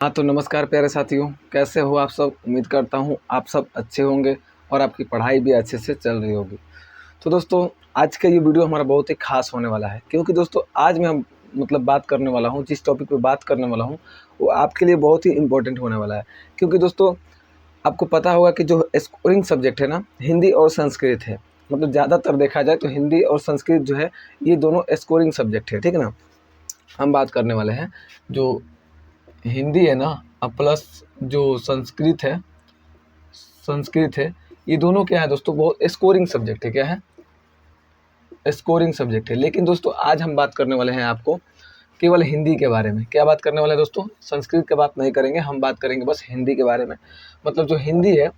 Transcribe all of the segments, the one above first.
हाँ, तो नमस्कार प्यारे साथियों, कैसे हो आप सब? उम्मीद करता हूँ आप सब अच्छे होंगे और आपकी पढ़ाई भी अच्छे से चल रही होगी। तो दोस्तों, आज का ये वीडियो हमारा बहुत ही ख़ास होने वाला है, क्योंकि दोस्तों आज मैं बात करने वाला हूँ, जिस टॉपिक पे बात करने वाला हूँ, वो आपके लिए बहुत ही इम्पोर्टेंट होने वाला है। क्योंकि दोस्तों, आपको पता होगा कि जो स्कोरिंग सब्जेक्ट है ना, हिंदी और संस्कृत है। ज़्यादातर देखा जाए तो हिंदी और संस्कृत जो है, ये दोनों स्कोरिंग सब्जेक्ट है, ठीक है ना? हम बात करने वाले हैं जो हिंदी है ना प्लस जो संस्कृत है, ये दोनों क्या है दोस्तों, बहुत स्कोरिंग सब्जेक्ट है। क्या है? स्कोरिंग सब्जेक्ट है। लेकिन दोस्तों आज हम बात करने वाले हैं आपको केवल हिंदी के बारे में। क्या बात करने वाले हैं दोस्तों? संस्कृत की बात नहीं करेंगे, हम बात करेंगे बस हिंदी के बारे में। जो हिंदी है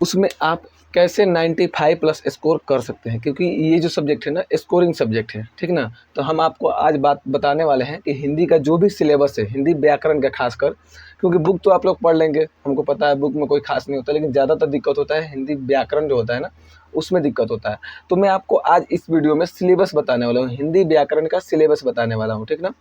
उसमें आप कैसे 95 प्लस स्कोर कर सकते हैं, क्योंकि ये जो सब्जेक्ट है ना स्कोरिंग सब्जेक्ट है, ठीक ना? तो हम आपको आज बात बताने वाले हैं कि हिंदी का जो भी सिलेबस है, हिंदी व्याकरण का खासकर, क्योंकि बुक तो आप लोग पढ़ लेंगे, हमको पता है बुक में कोई खास नहीं होता, लेकिन ज़्यादातर दिक्कत होता है हिंदी व्याकरण जो होता है ना, उसमें दिक्कत होता है। तो मैं आपको आज इस वीडियो में सिलेबस बताने वाला हूँ, हिंदी व्याकरण का सिलेबस बताने वाला हूँ, ठीक ना?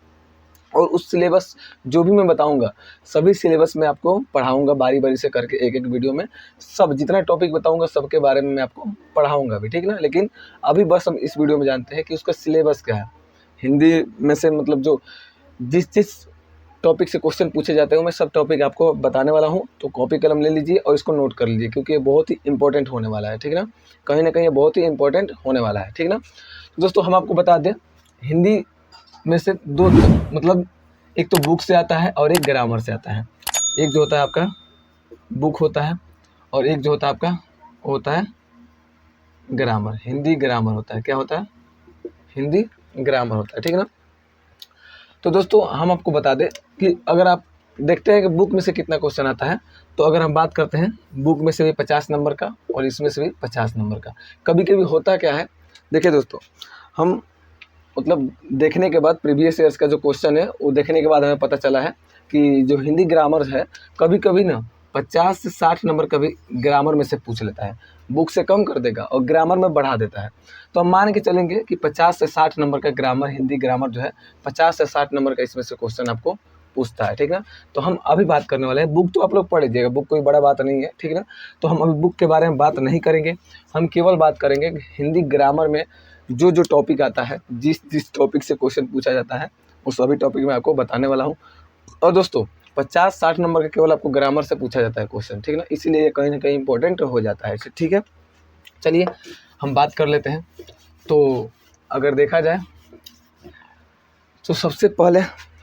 और उस सिलेबस जो भी मैं बताऊंगा, सभी सिलेबस मैं आपको पढ़ाऊंगा बारी बारी से करके, एक एक वीडियो में सब जितना टॉपिक बताऊंगा सबके बारे में मैं आपको पढ़ाऊंगा भी, ठीक ना? लेकिन अभी बस हम इस वीडियो में जानते हैं कि उसका सिलेबस क्या है। हिंदी में से जो जिस जिस टॉपिक से क्वेश्चन पूछे जाते हैं मैं सब टॉपिक आपको बताने वाला हूँ। तो कॉपी कलम ले लीजिए और इसको नोट कर लीजिए, क्योंकि ये बहुत ही इंपॉर्टेंट होने वाला है, ठीक ना? कहीं ना कहीं ये बहुत ही इंपॉर्टेंट होने वाला है, ठीक ना? तो दोस्तों हम आपको बता दें, हिंदी में से दो एक तो बुक से आता है और एक ग्रामर से आता है। एक जो होता है आपका बुक होता है और एक जो होता है आपका होता है ग्रामर, हिंदी ग्रामर होता है। क्या होता है? हिंदी ग्रामर होता है, ठीक है ना? तो दोस्तों हम आपको बता दें कि अगर आप देखते हैं कि बुक में से कितना क्वेश्चन आता है, तो अगर हम बात करते हैं बुक में से भी 50 नंबर का और इसमें से भी 50 नंबर का। कभी कभी होता क्या है, देखिए दोस्तों, हम देखने के बाद प्रीवियस ईयर्स का जो क्वेश्चन है वो देखने के बाद हमें पता चला है कि जो हिंदी ग्रामर है कभी कभी ना 50 से 60 नंबर का भी ग्रामर में से पूछ लेता है, बुक से कम कर देगा और ग्रामर में बढ़ा देता है। तो हम मान के चलेंगे कि 50 से 60 नंबर का ग्रामर, हिंदी ग्रामर जो है 50 से 60 नंबर का इसमें से क्वेश्चन आपको पूछता है, ठीक है? तो हम अभी बात करने वाले हैं, बुक तो आप लोग पढ़ लीजिएगा, बुक कोई बड़ा बात नहीं है, ठीक है ना? तो हम अभी बुक के बारे में बात नहीं करेंगे, हम केवल बात करेंगे कि हिंदी ग्रामर में जो जो टॉपिक आता है, जिस जिस टॉपिक से क्वेश्चन पूछा जाता है, वो सभी टॉपिक मैं आपको बताने वाला हूँ। और दोस्तों 50-60 नंबर का केवल आपको ग्रामर से पूछा जाता है क्वेश्चन, ठीक है ना? इसीलिए ये कहीं ना कहीं इंपॉर्टेंट हो जाता है, ठीक है? चलिए हम बात कर लेते हैं। तो अगर देखा जाए तो सबसे पहले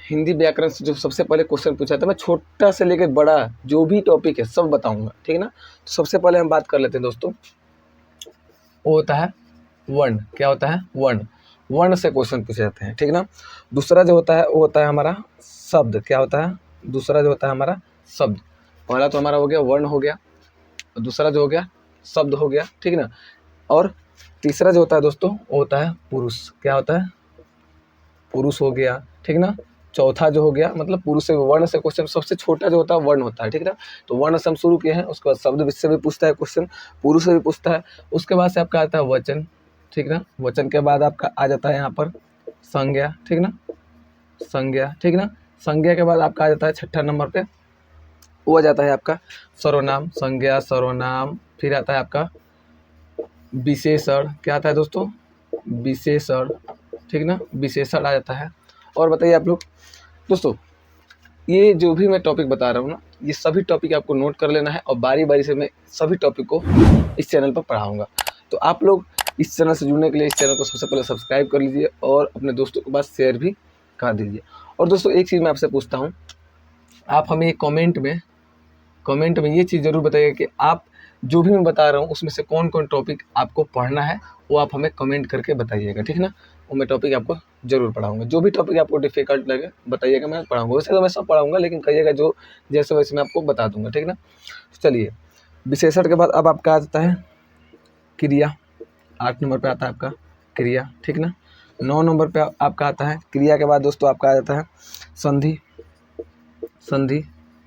हिंदी व्याकरण से जो सबसे पहले क्वेश्चन पूछा था, मैं छोटा से लेकर बड़ा जो भी टॉपिक है सब बताऊंगा, ठीक है ना? तो सबसे पहले हम बात कर लेते हैं दोस्तों, वो होता है वर्ण। क्या होता है? वर्ण। वर्ण से क्वेश्चन पूछे जाते हैं, ठीक ना? दूसरा जो होता है वो होता है हमारा शब्द। क्या होता है? दूसरा जो होता है हमारा शब्द। पहला तो हमारा हो गया वर्ण हो गया, दूसरा जो हो गया शब्द हो गया, ठीक ना? और तीसरा जो होता है दोस्तों वो होता है पुरुष। क्या होता है? पुरुष हो गया, ठीक ना? चौथा जो हो गया पुरुष से, वर्ण से क्वेश्चन सबसे छोटा जो होता है वर्ण होता है, ठीक ना? तो वर्ण से हम शुरू किए हैं, उसके बाद शब्द से भी पूछता है क्वेश्चन, पुरुष से भी पूछता है, उसके बाद से आपका आता है वचन, ठीक ना? वचन के बाद आपका आ जाता है यहाँ पर संज्ञा, ठीक ना? संज्ञा, ठीक ना? संज्ञा के बाद आपका आ जाता है 6 नंबर पे, वो आ जाता है आपका सर्वनाम। संज्ञा, सर्वनाम, फिर आता है आपका विशेषण। क्या आता है दोस्तों? विशेषण, ठीक ना? विशेषण आ जाता है। और बताइए आप लोग दोस्तों, ये जो भी मैं टॉपिक बता रहा हूँ ना, ये सभी टॉपिक आपको नोट कर लेना है और बारी बारी से मैं सभी टॉपिक को इस चैनल पर पढ़ाऊँगा। तो आप लोग इस चैनल से जुड़ने के लिए इस चैनल को सबसे पहले सब्सक्राइब कर लीजिए और अपने दोस्तों के पास शेयर भी कर दीजिए। और दोस्तों एक चीज़ मैं आपसे पूछता हूँ, आप हमें कमेंट में ये चीज़ ज़रूर बताइएगा कि आप जो भी मैं बता रहा हूँ उसमें से कौन कौन टॉपिक आपको पढ़ना है, वो आप हमें कमेंट करके बताइएगा, ठीक है ना? वो मैं टॉपिक आपको ज़रूर पढ़ाऊँगा। जो भी टॉपिक आपको डिफ़िकल्ट लगे बताइएगा, मैं पढ़ाऊँगा। वैसे तो मैं सब पढ़ाऊँगा, लेकिन कहिएगा जो जैसे वैसे मैं आपको बता दूँगा, ठीक है ना? चलिए, विशेषण के बाद अब आपका आ जाता है क्रिया। 8 नंबर पे आता है आपका क्रिया, ठीक ना? 9 नंबर पे आपका आता है क्रिया के बाद दोस्तों आपका आ जाता है संधि।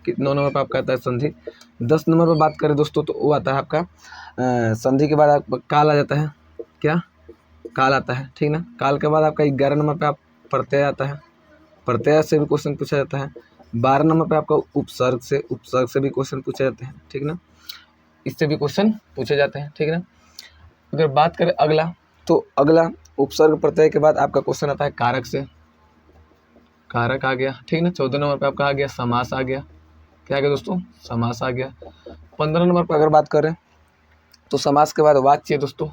9 नंबर पे आपका आता है संधि। 10 नंबर पर बात करें दोस्तों तो वो आता है आपका संधि के बाद आपका काल आ जाता है। क्या? काल आता है, ठीक ना? काल के बाद आपका 11 नंबर पे आप प्रत्यय आता है। प्रत्यय से भी क्वेश्चन पूछा जाता है। 12 नंबर पे आपका उपसर्ग से भी क्वेश्चन पूछे जाते हैं, ठीक ना, इससे भी क्वेश्चन पूछे जाते हैं, ठीक ना। अगर बात करें अगला, तो अगला उपसर्ग प्रत्यय के बाद आपका क्वेश्चन आता है कारक से, कारक आ गया, ठीक ना। 14 नंबर पे आपका आ गया समास आ गया, क्या आ गया दोस्तों, समास आ गया। 15 नंबर पर अगर बात करें तो समास के बाद वाच्य दोस्तों,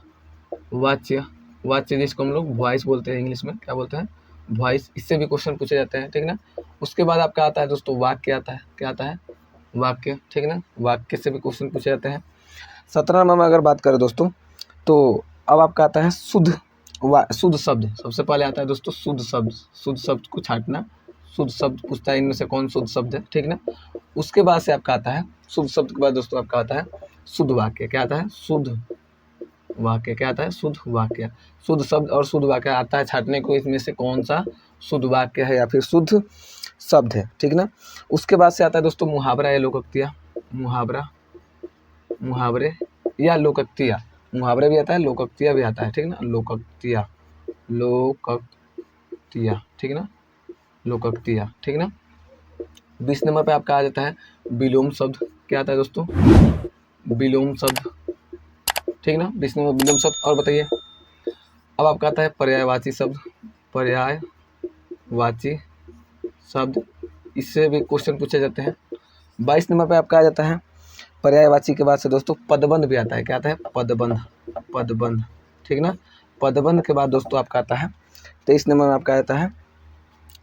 वाच्य जिसको हम लोग वॉइस बोलते हैं, इंग्लिश में क्या बोलते हैं, वॉइस, इससे भी क्वेश्चन पूछे जाते हैं, ठीक ना। उसके बाद आपका आता है दोस्तों वाक्य आता है, क्या आता है, वाक्य, ठीक ना, वाक्य से भी क्वेश्चन पूछे जाते हैं। 17 नंबर में अगर बात करें दोस्तों, तो अब आपका आता है शुद्ध शब्द, सबसे पहले आता है दोस्तों शुद्ध शब्द को छांटना, शुद्ध शब्द पूछता है इनमें से कौन शुद्ध शब्द है, ठीक ना। उसके बाद से आपका आता है शुद्ध शब्द के बाद दोस्तों आपका आता है शुद्ध वाक्य, क्या आता है, शुद्ध वाक्य, क्या आता है, शुद्ध वाक्य। शुद्ध शब्द और शुद्ध वाक्य आता है छांटने को, इसमें से कौन सा शुद्ध वाक्य है या फिर शुद्ध शब्द है, ठीक ना। उसके बाद से आता है दोस्तों मुहावरा या लोकोक्तियाँ, मुहावरे या लोकोक्तियाँ, मुहावरे भी आता है, लोकोक्तियाँ भी आता है, ठीक ना, लोकोक्तियाँ, ठीक ना, लोकोक्तियाँ, ठीक ना। 20 नंबर पे आपका आ जाता है विलोम शब्द, क्या आता है दोस्तों, विलोम शब्द, ठीक ना, 20 नंबर विलोम शब्द। और बताइए अब आपका आता है पर्यायवाची शब्द, पर्यायवाची शब्द, इससे भी क्वेश्चन पूछे जाते हैं। 22 नंबर पे आपका आ जाता है पर्यायवाची के बाद से दोस्तों पदबंध भी आता है, क्या आता है, पदबंध, ठीक ना। पदबंध के बाद दोस्तों आपका आता है 23 नंबर में आपका आता है,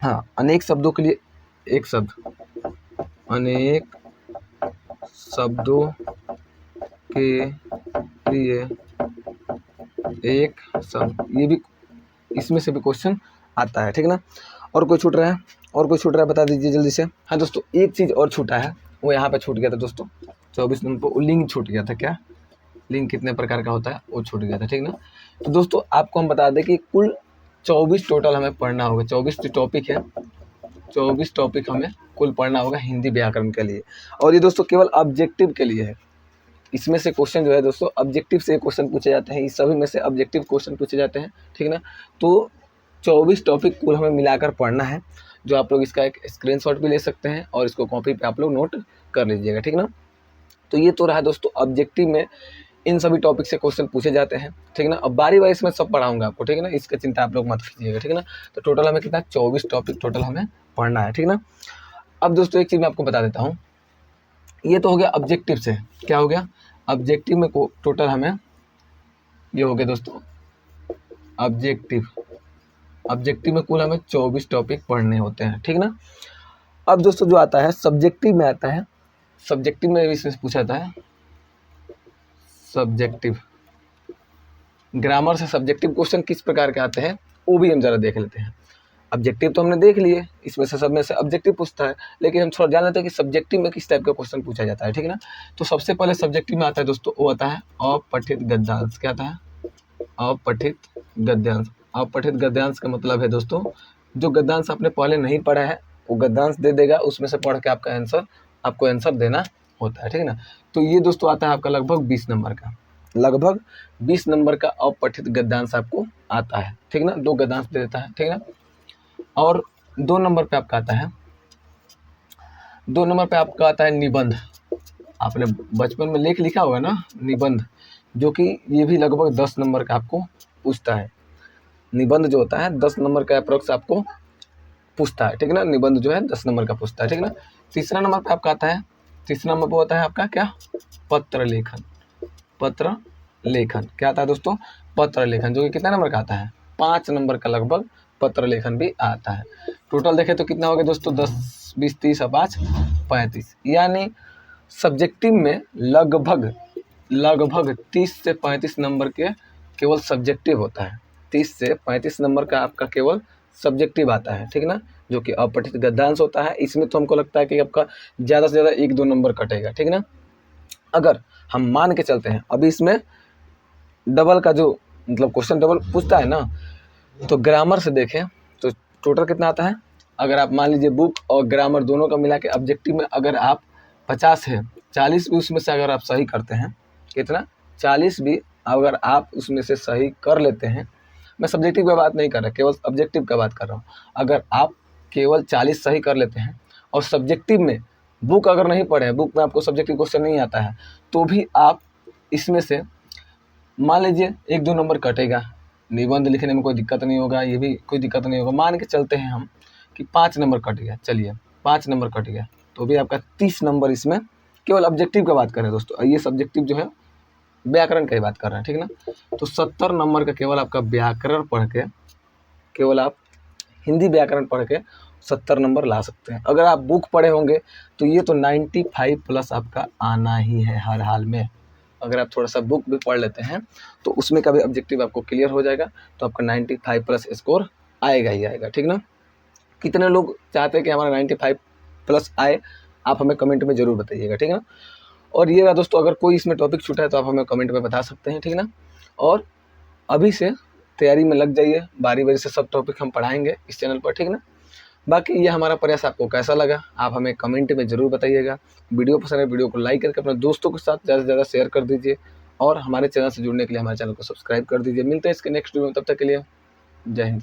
हाँ, अनेक शब्दों के लिए एक शब्द, अनेक शब्दों के लिए एक शब्द, ये भी इसमें से भी क्वेश्चन आता है, ठीक ना। और कोई छूट रहा है बता दीजिए जल्दी से। हाँ दोस्तों, एक चीज़ और छूटा है, वो यहाँ पे छूट गया था दोस्तों, 24 नंबर पर लिंग छूट गया था, क्या, लिंग कितने प्रकार का होता है वो छूट गया था, ठीक ना। तो दोस्तों आपको हम बता दें कि कुल 24 टोटल हमें पढ़ना होगा, 24 टॉपिक है, 24 टॉपिक हमें कुल पढ़ना होगा हिंदी व्याकरण के लिए। और ये दोस्तों केवल ऑब्जेक्टिव के लिए है, इसमें से क्वेश्चन जो है दोस्तों ऑब्जेक्टिव से क्वेश्चन पूछे जाते हैं, इस सभी में से ऑब्जेक्टिव क्वेश्चन पूछे जाते हैं, ठीक ना। तो 24 टॉपिक कुल हमें मिलाकर पढ़ना है, जो आप लोग इसका एक स्क्रीनशॉट भी ले सकते हैं और इसको कॉपी पे आप लोग नोट कर लीजिएगा, ठीक ना। तो ये तो रहा दोस्तों ऑब्जेक्टिव में इन सभी टॉपिक से क्वेश्चन पूछे जाते हैं, ठीक ना। अब बारी बारी इसमें सब पढ़ाऊंगा आपको, ठीक है ना, इसका चिंता आप लोग मत कीजिएगा, ठीक ना। तो टोटल हमें कितना 24 टॉपिक टोटल हमें पढ़ना है, ठीक ना। अब दोस्तों एक चीज़ मैं आपको बता देता हूँ, ये तो हो गया ऑब्जेक्टिव से, क्या हो गया, ऑब्जेक्टिव में टोटल हमें ये हो गया दोस्तों ऑब्जेक्टिव में कुल हमें 24 टॉपिक पढ़ने होते हैं, ठीक ना। अब दोस्तों जो आता है सब्जेक्टिव में आता है, सब्जेक्टिव में इसमें पूछा जाता है सब्जेक्टिव, ग्रामर से सब्जेक्टिव क्वेश्चन किस प्रकार के आते हैं वो भी हम जरा देख लेते हैं। ऑब्जेक्टिव तो हमने देख लिए, इसमें से सब में से ऑब्जेक्टिव पूछता है, लेकिन हम थोड़ा जान लेते हैं कि सब्जेक्टिव में किस टाइप का क्वेश्चन पूछा जाता है, ठीक है ना। तो सबसे पहले सब्जेक्टिव में आता है दोस्तों, वो आता है अपठित गद्यांश, क्या आता है, अपठित गद्यांश। अपठित गद्यांश का मतलब है दोस्तों जो गद्यांश आपने पहले नहीं पढ़ा है वो गद्यांश दे देगा, उसमें से पढ़ के आपको आंसर देना होता है, ठीक है ना। तो ये दोस्तों आता है आपका लगभग 20 नंबर का, लगभग 20 नंबर का अपठित गद्यांश आपको आता है, ठीक ना, 2 गद्यांश दे देता है, ठीक ना। और 2 नंबर पे आपका आता है, 2 नंबर पे आपका आता है निबंध, आपने बचपन में लेख लिखा होगा ना निबंध, जो कि ये भी लगभग 10 नंबर का आपको पूछता है। निबंध जो होता है 10 नंबर का अप्रोक्स आपको पूछता है, ठीक है ना, निबंध जो है 10 नंबर का पूछता है, ठीक है ना। तीसरा नंबर पे आपका आता है, तीसरा नंबर पे होता है आपका क्या, पत्र लेखन, पत्र लेखन, क्या आता है दोस्तों, पत्र लेखन, जो कि कितना नंबर का आता है, 5 नंबर का लगभग पत्र लेखन भी आता है। टोटल देखें तो कितना हो गया दोस्तों, 10 20 30 और 5 35, यानी सब्जेक्टिव में लगभग 30 से 35 नंबर के केवल सब्जेक्टिव होता है, 30 से 35 नंबर का आपका केवल सब्जेक्टिव आता है, ठीक ना, जो कि अपठित गद्यांश होता है। इसमें तो हमको लगता है कि आपका ज़्यादा से ज़्यादा 1-2 नंबर कटेगा, ठीक ना। अगर हम मान के चलते हैं अभी इसमें डबल का जो मतलब क्वेश्चन डबल पूछता है ना, तो ग्रामर से देखें तो टोटल कितना आता है, अगर आप मान लीजिए बुक और ग्रामर दोनों का मिला के ऑब्जेक्टिव में अगर आप 50 है, 40 भी उसमें से अगर आप सही करते हैं, कितना 40 भी अगर आप उसमें से सही कर लेते हैं, मैं सब्जेक्टिव की बात नहीं कर रहा, केवल ऑब्जेक्टिव का बात कर रहा हूँ, अगर आप केवल 40 सही कर लेते हैं और सब्जेक्टिव में बुक अगर नहीं पढ़े, बुक में आपको सब्जेक्टिव क्वेश्चन नहीं आता है, तो भी आप इसमें से मान लीजिए 1-2 नंबर कटेगा, निबंध लिखने में कोई दिक्कत नहीं होगा, ये भी कोई दिक्कत नहीं होगा। मान के चलते हैं हम कि 5 नंबर कट गया, चलिए 5 नंबर कट गया, तो भी आपका 30 नंबर इसमें केवल ऑब्जेक्टिव का बात करें दोस्तों, ये सब्जेक्टिव जो है व्याकरण की बात कर रहे हैं, ठीक ना। तो 70 नंबर का केवल आपका व्याकरण पढ़ के, केवल आप हिंदी व्याकरण पढ़ के 70 नंबर ला सकते हैं। अगर आप बुक पढ़े होंगे तो ये तो 95 प्लस आपका आना ही है हर हाल में। अगर आप थोड़ा सा बुक भी पढ़ लेते हैं तो उसमें का भी ऑब्जेक्टिव आपको क्लियर हो जाएगा, तो आपका 95 प्लस स्कोर आएगा ही आएगा, ठीक ना। कितने लोग चाहते हैं कि हमारा 95 प्लस आए, आप हमें कमेंट में ज़रूर बताइएगा, ठीक है ना। और ये दोस्तों अगर कोई इसमें टॉपिक छूटा है तो आप हमें कमेंट में बता सकते हैं, ठीक है ना। और अभी से तैयारी में लग जाइए, बारी बारी से सब टॉपिक हम पढ़ाएंगे इस चैनल पर, ठीक ना। बाकी ये हमारा प्रयास आपको कैसा लगा आप हमें कमेंट में ज़रूर बताइएगा। वीडियो पसंद है वीडियो को लाइक करके अपने दोस्तों के साथ ज़्यादा से ज़्यादा शेयर कर दीजिए, और हमारे चैनल से जुड़ने के लिए हमारे चैनल को सब्सक्राइब कर दीजिए। मिलते हैं इसके नेक्स्ट वीडियो में, तब तक के लिए जय हिंद।